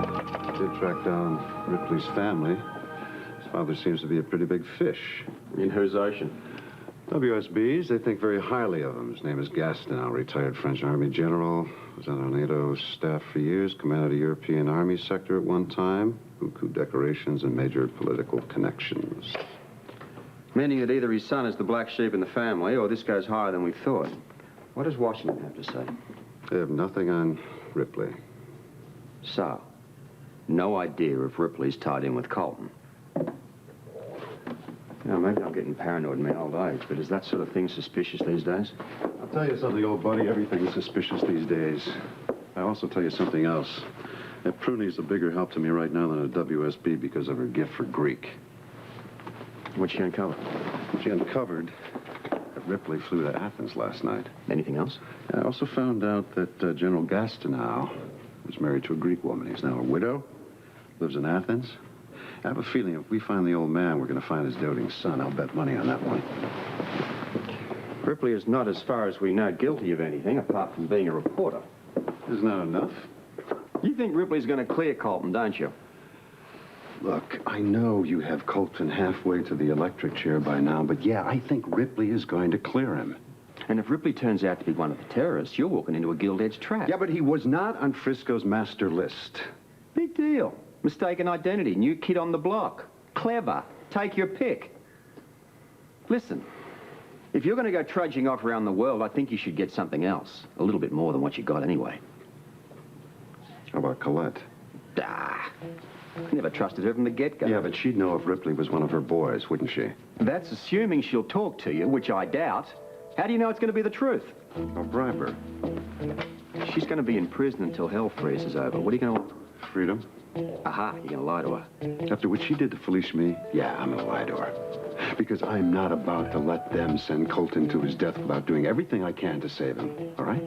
Did track down Ripley's family. His father seems to be a pretty big fish. In whose ocean? WSBs, they think very highly of him. His name is Gastineau, retired French Army general. Was on NATO staff for years, commanded a European Army sector at one time. Coup decorations and major political connections. Meaning that either his son is the black sheep in the family, or this goes higher than we thought. What does Washington have to say? They have nothing on Ripley. So, no idea if Ripley's tied in with Colton. You know, maybe I'm getting paranoid in my old age, but is that sort of thing suspicious these days? I'll tell you something, old buddy. Everything's suspicious these days. I'll also tell you something else. That Pruny's a bigger help to me right now than a WSB because of her gift for Greek. What'd she uncover? She uncovered that Ripley flew to Athens last night. Anything else? I also found out that General Gastineau was married to a Greek woman. He's now a widow, lives in Athens. I have a feeling if we find the old man, we're going to find his doting son. I'll bet money on that one. Ripley is not, as far as we know, guilty of anything, apart from being a reporter. Isn't that enough? You think Ripley's going to clear Colton, don't you? Look, I know you have Colton halfway to the electric chair by now, but yeah, I think Ripley is going to clear him. And if Ripley turns out to be one of the terrorists, you're walking into a gilt-edged trap. Yeah, but he was not on Frisco's master list. Big deal. Mistaken identity, new kid on the block. Clever. Take your pick. Listen, if you're going to go trudging off around the world, I think you should get something else. A little bit more than what you got anyway. How about Colette? Ah, never trusted her from the get-go. Yeah, but she'd know if Ripley was one of her boys, wouldn't she? That's assuming she'll talk to you, which I doubt. How do you know it's going to be the truth? I'll bribe her. She's going to be in prison until hell freezes over. What are you going to want? Freedom. Aha, you're going to lie to her. After what she did to Felicia me, yeah, I'm going to lie to her. Because I'm not about to let them send Colton to his death without doing everything I can to save him. All right?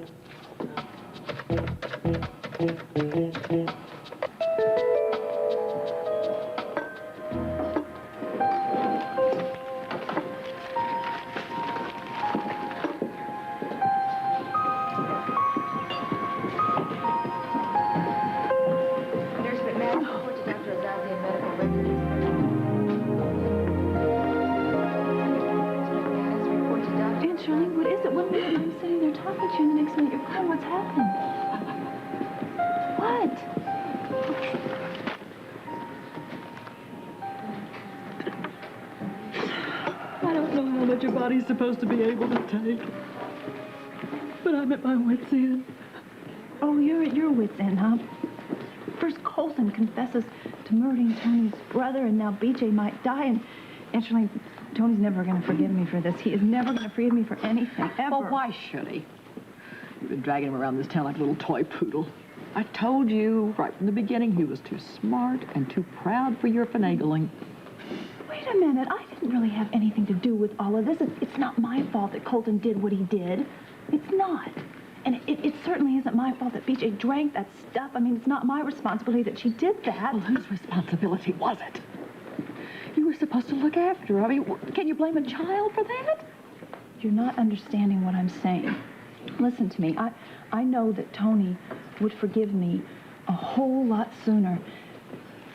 Supposed to be able to take. But I'm at my wit's end. Oh, you're at your wit's end, huh? First Colton confesses to murdering Tony's brother, and now BJ might die, and actually, Tony's never going to forgive me for this. He is never going to forgive me for anything, ever. Well, why should he? You've been dragging him around this town like a little toy poodle. I told you right from the beginning he was too smart and too proud for your finagling. Wait a minute. I didn't really have anything to do with all of this. It's not my fault that Colton did what he did. It's not. And it certainly isn't my fault that BJ drank that stuff. I mean, it's not my responsibility that she did that. Well, whose responsibility was it? You were supposed to look after her. I mean, can you blame a child for that? You're not understanding what I'm saying. Listen to me. I know that Tony would forgive me a whole lot sooner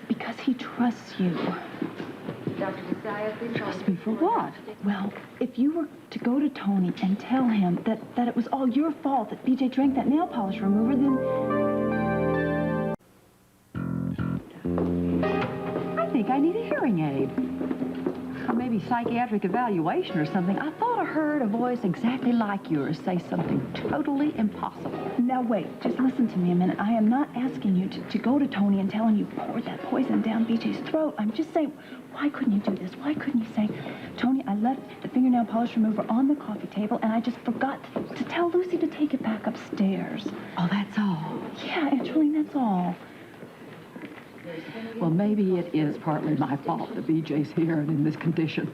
because he trusts you. Trust me for what? Well, if you were to go to Tony and tell him that it was all your fault that BJ drank that nail polish remover, then... I think I need a hearing aid. Or maybe psychiatric evaluation or something. I thought I heard a voice exactly like yours say something totally impossible. Now, wait. Just listen to me a minute. I am not asking you to go to Tony and tell him you poured that poison down BJ's throat. I'm just saying, why couldn't you do this? Why couldn't you say, Tony, I left the fingernail polish remover on the coffee table, and I just forgot to tell Lucy to take it back upstairs. Oh, that's all? Yeah, Angeline, that's all. Well, maybe it is partly my fault that BJ's here and in this condition.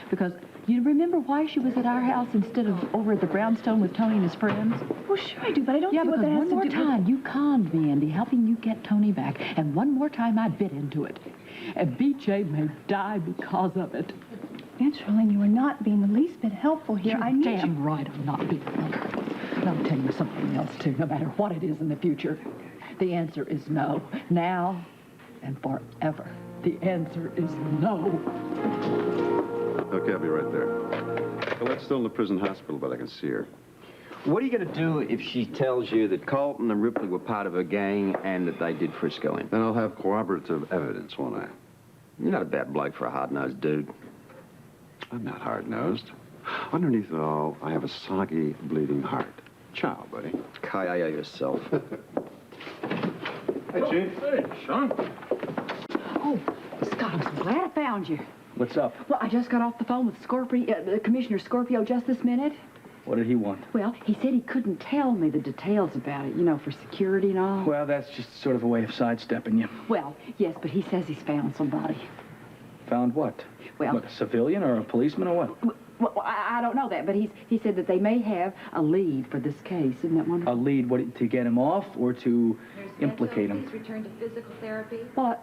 Because you remember why she was at our house instead of over at the brownstone with Tony and his friends? Well, sure I do, but I don't see what that has to do with... Yeah, because one more time you conned me into helping you get Tony back, and one more time I bit into it. And BJ may die because of it. Angeline, you are not being the least bit helpful here. You're damn right I'm not being helpful. And I'll tell you something else, too, no matter what it is in the future. The answer is no. Now and forever. The answer is no. Okay, I'll be right there. Colette's still in the prison hospital, but I can see her. What are you going to do if she tells you that Colton and Ripley were part of a gang and that they did Frisco in? Then I'll have corroborative evidence, won't I? You're not a bad bloke for a hard-nosed dude. I'm not hard-nosed. Underneath it all, I have a soggy, bleeding heart. Ciao, buddy. Kaya yourself. Hey, Chief. Hey, Sean. Oh, Scott, I'm so glad I found you. What's up? Well, I just got off the phone with Commissioner Scorpio just this minute. What did he want? Well, he said he couldn't tell me the details about it, you know, for security and all. Well, that's just sort of a way of sidestepping you. Well, yes, but he says he's found somebody. Found what? Well- What, a civilian or a policeman or what? Well, I don't know that, but he said that they may have a lead for this case. Isn't that A wonderful? lead, what, to get him off or to implicate him? Please return to physical therapy. Well,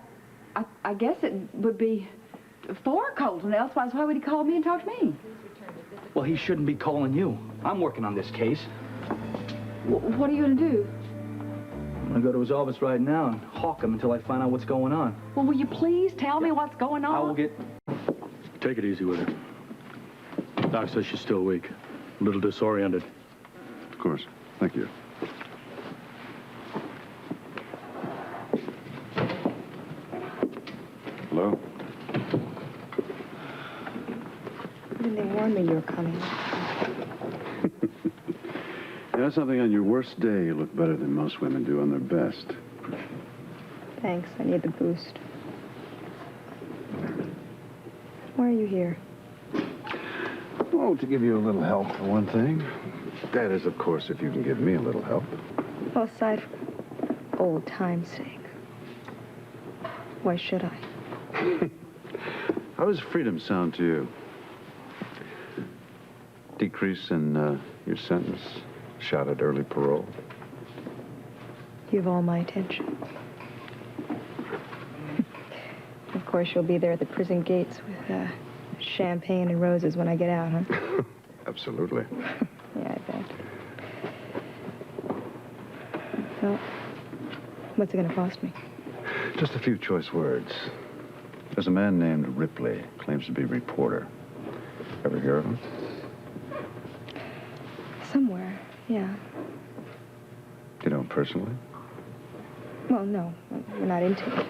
I guess it would be for Colton. Otherwise, why would he call me and talk to me? Well, he shouldn't be calling you. I'm working on this case. What are you going to do? I'm going to go to his office right now and hawk him until I find out what's going on. Well, will you please tell me what's going on? I will get... Take it easy with her. Doc says she's still weak. A little disoriented. Of course. Thank you. Hello? Didn't they warn me you were coming? You know something, on your worst day, you look better than most women do on their best. Thanks, I need the boost. Why are you here? Oh, to give you a little help, for one thing. That is, of course, if you can give me a little help. Well, aside from old time's sake. Why should I? How does freedom sound to you? Decrease in your sentence? Shot at early parole? You have all my attention. Of course, you'll be there at the prison gates with champagne and roses when I get out, huh? Absolutely. Yeah, I bet. Well, what's it going to cost me? Just a few choice words. There's a man named Ripley, claims to be a reporter. Ever hear of him? Somewhere, yeah. You know him personally? Well, no, we're not into it.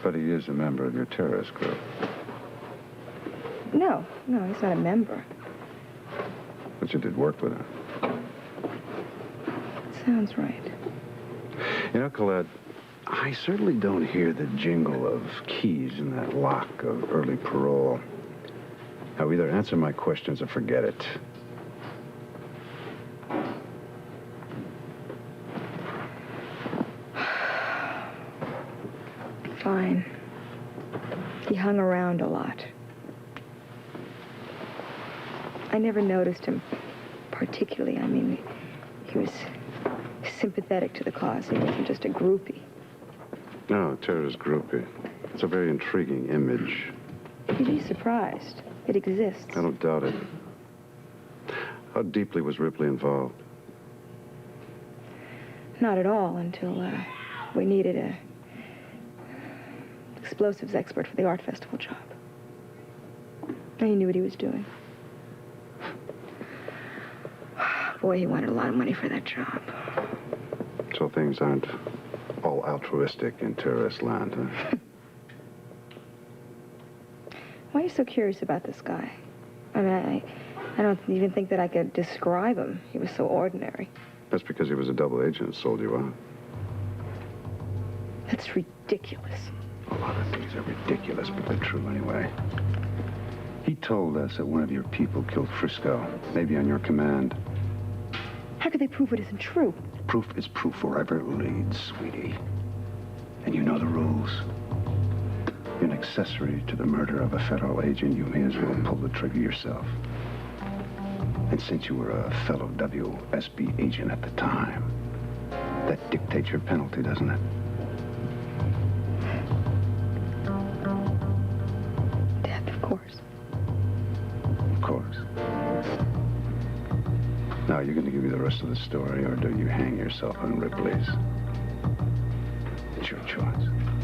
But he is a member of your terrorist group. No, he's not a member. But you did work with him. Sounds right. You know, Colette, I certainly don't hear the jingle of keys in that lock of early parole. Now, either answer my questions or forget it. Fine. He hung around a lot. I never noticed him particularly. I mean, he was sympathetic to the cause. He wasn't just a groupie. No, terrorist groupie. It's a very intriguing image. You'd be surprised. It exists. I don't doubt it. How deeply was Ripley involved? Not at all until we needed a explosives expert for the art festival job. And he knew what he was doing. Boy, he wanted a lot of money for that job. So things aren't all altruistic in terrorist land, huh? Why are you so curious about this guy? I mean, I don't even think that I could describe him. He was so ordinary. That's because he was a double agent and sold you out. That's ridiculous. A lot of things are ridiculous, but they're true anyway. He told us that one of your people killed Frisco, maybe on your command. How could they prove it isn't true? Proof is proof wherever it leads, sweetie. And you know the rules. You're an accessory to the murder of a federal agent, you may as well pull the trigger yourself. And since you were a fellow WSB agent at the time, that dictates your penalty, doesn't it? Death, of course. Of course. Now, you're going to give me the rest of the story, or do you hang yourself on Ripley's? insurance.